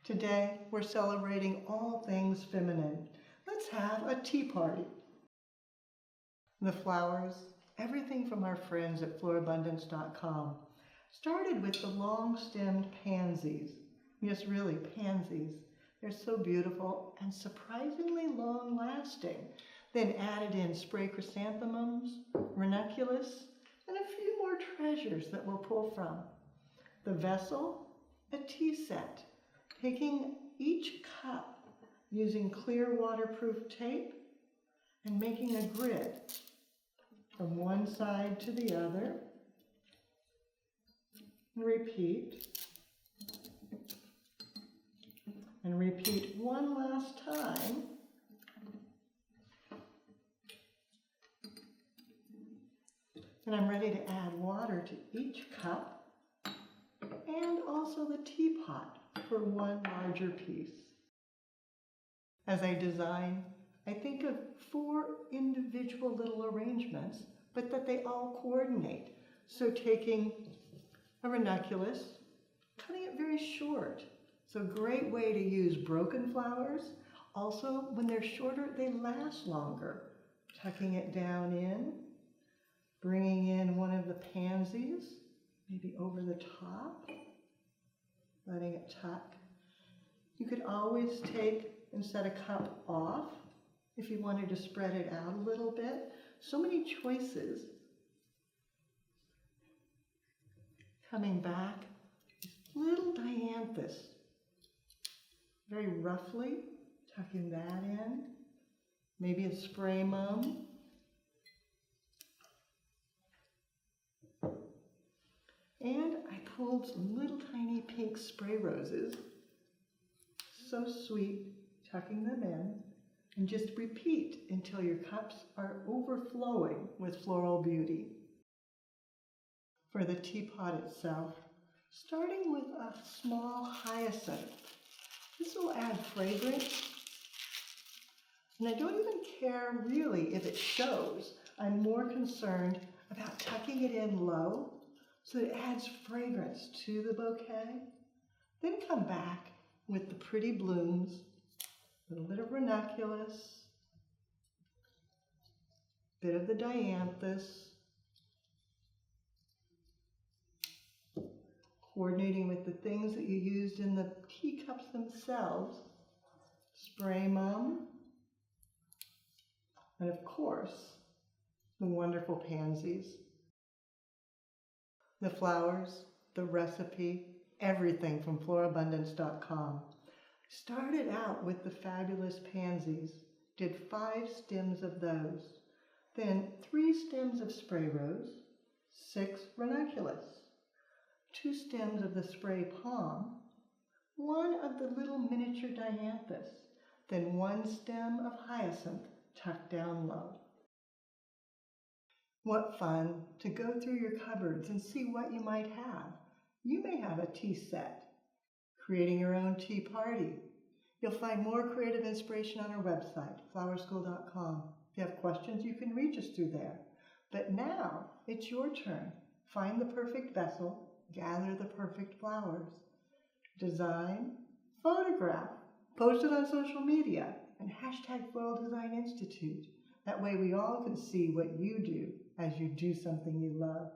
Today, we're celebrating all things feminine. Let's have a tea party. The flowers, everything from our friends at florabundance.com, started with the long-stemmed pansies. Yes, really, pansies. They're so beautiful and surprisingly long-lasting. Then added in spray chrysanthemums, ranunculus, and a few more treasures that we'll pull from. The vessel, a tea set. Taking each cup using clear waterproof tape and making a grid from one side to the other. And repeat. And repeat one last time. And I'm ready to add water to each cup and also the teapot for one larger piece. As I design, I think of 4 individual little arrangements, but that they all coordinate. So taking a ranunculus, cutting it very short. So a great way to use broken flowers. Also, when they're shorter, they last longer. Tucking it down in, bringing in one of the pansies, maybe over the top, letting it tuck. You could always take and set a cup off if you wanted to spread it out a little bit. So many choices. Coming back, little dianthus. Very roughly tucking that in. Maybe a spray mum. And I pulled some little tiny pink spray roses. So sweet, tucking them in. And just repeat until your cups are overflowing with floral beauty. For the teapot itself, starting with a small hyacinth. This will add fragrance. And I don't even care really if it shows. I'm more concerned about tucking it in low so it adds fragrance to the bouquet. Then come back with the pretty blooms, a little bit of ranunculus, bit of the dianthus, coordinating with the things that you used in the teacups themselves, spray mum, and of course, the wonderful pansies. The flowers, the recipe, everything from florabundance.com. Started out with the fabulous pansies, did 5 stems of those, then 3 stems of spray rose, 6 ranunculus, 2 stems of the spray palm, 1 of the little miniature dianthus, then 1 stem of hyacinth tucked down low. What fun to go through your cupboards and see what you might have. You may have a tea set, creating your own tea party. You'll find more creative inspiration on our website, flowerschool.com. If you have questions, you can reach us through there. But now it's your turn. Find the perfect vessel, gather the perfect flowers, design, photograph, post it on social media, and hashtag Floral Design Institute. That way we all can see what you do as you do something you love.